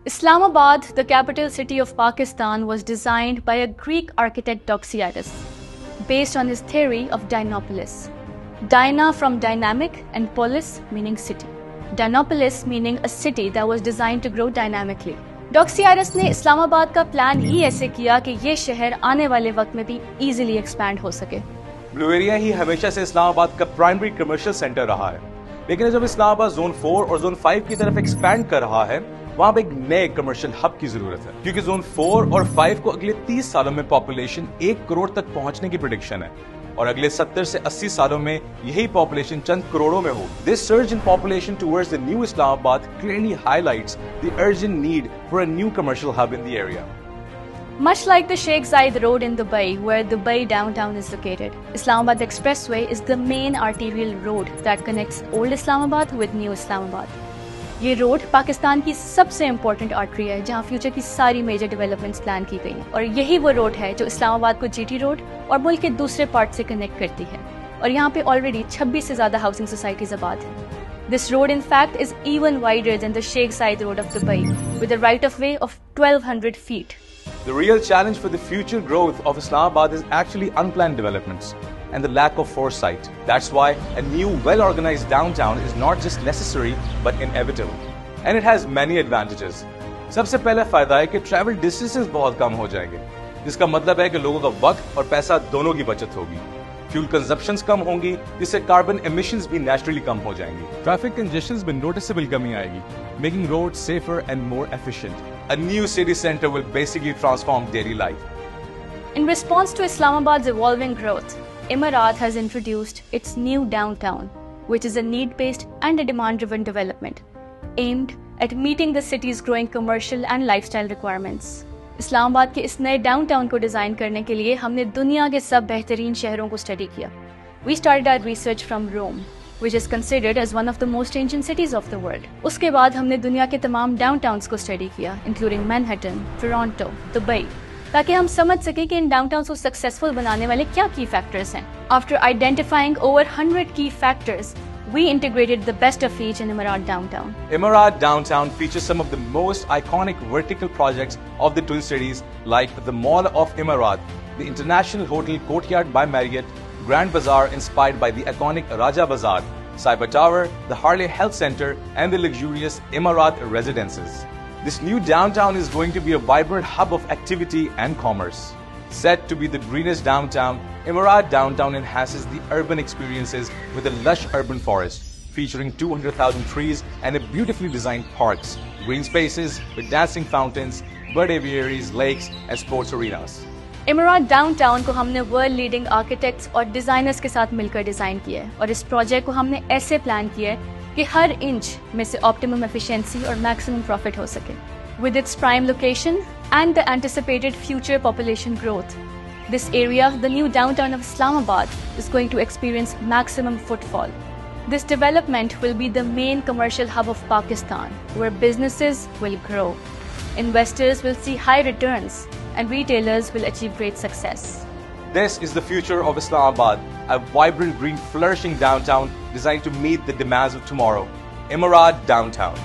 Islamabad, the capital city of Pakistan, was designed by a Greek architect Doxiadis, based on his theory of Dynopolis. Dyna from dynamic and polis meaning city. Dynopolis meaning a city that was designed to grow dynamically. डॉक्सियाडस ने इस्लामाबाद का plan ही ऐसे किया कि ये शहर आने वाले वक्त में भी इजीली एक्सपैंड हो सके। ब्लू एरिया ही हमेशा से इस्लामाबाद का प्राइमरी कमर्शियल सेंटर रहा है, लेकिन जब इस्लामाबाद जोन 4 और जोन 5 की तरफ एक्सपैंड कर रहा है, वहां पे एक नए कमर्शियल हब की जरूरत है, क्योंकि जोन 4 और 5 को अगले 30 सालों में पॉपुलेशन 1 करोड़ तक पहुंचने की प्रेडिक्शन है और अगले 70 से 80 सालों में यही पॉपुलेशन चंद करोड़ों में होगी। This surge in population towards the new Islamabad clearly highlights the urgent need for a new commercial hub in the area. Much like the Sheikh Zayed Road in Dubai, where Dubai downtown is located, Islamabad Expressway is the main arterial road that connects old Islamabad with new Islamabad. ये road Pakistan की सबसे important artery है जहाँ future की सारी major developments plan की गई हैं और यही वो रोड है जो इस्लामाबाद को जीटी रोड और मुल्क के दूसरे पार्ट से कनेक्ट करती है और यहाँ पे ऑलरेडी 26 से ज़्यादा हाउसिंग सोसाइटीज आबाद हैं। This road in fact is even wider than the Sheikh Zayed road of Dubai with a right of way of 1200 feet. The real challenge for the future growth of Islamabad is actually unplanned developments and the lack of foresight. That's why a new, well-organized downtown is not just necessary but inevitable. And it has many advantages. सबसे पहला फायदा है कि travel distances बहुत कम हो जाएंगे, जिसका मतलब है कि लोगों का वक्त और पैसा दोनों की बचत होगी। फ्यूल कंजप्शंस कम होंगी, जिससे कार्बन एमिशंस भी नेचुरली कम हो जाएंगी। ट्रैफिक कंजेशंस में नोटिसेबल कमी आएगी, making roads safer and more efficient. A new city center will basically transform daily life. In response to Islamabad's evolving growth, Emirat has introduced its new downtown, which is a need-based and a demand-driven development, aimed at meeting the city's growing commercial and lifestyle requirements. Islamabad के इस नए downtown को design करने के लिए हमने दुनिया के सब बेहतरीन शहरों को स्टडी किया। We started our research from Rome, which is considered as one of the most ancient cities of the world. उसके बाद हमने दुनिया के तमाम डाउनटाउन्स को स्टडी किया, including Manhattan, Toronto, Dubai, ताकि हम समझ सकें कि इन डाउनटाउन्स को सक्सेसफुल बनाने वाले क्या की फैक्टर्स हैं। After identifying over 100 key factors, we integrated the best of each in Emirat Downtown. Emirat Downtown features some of the most iconic vertical projects of the Twin Cities, like the Mall of Emirat, the International Hotel Courtyard by Marriott, Grand Bazaar inspired by the iconic Raja Bazaar, Cyber Tower, the Harley Health Center, and the luxurious Emirat residences. This new downtown is going to be a vibrant hub of activity and commerce. Said to be the greenest downtown, Emirat Downtown enhances the urban experiences with a lush urban forest, featuring 200,000 trees and a beautifully designed parks, green spaces with dancing fountains, bird aviaries, lakes, and sports arenas. Emirat Downtown को हमने world leading architects और designers के साथ मिलकर design किया है और इस प्रोजेक्ट को हमने ऐसे प्लान किया है कि हर इंच में से ऑप्टिमम एफिशिएंसी और मैक्सिमम प्रॉफिट हो सके। With its prime location and the anticipated future population growth, this area, the new downtown of Islamabad, is going to experience maximum footfall. This development will be the main commercial hub of Pakistan, where businesses will grow, investors will see high returns, and retailers will achieve great success. This is the future of Islamabad, a vibrant, green, flourishing downtown designed to meet the demands of tomorrow. Emirat Downtown.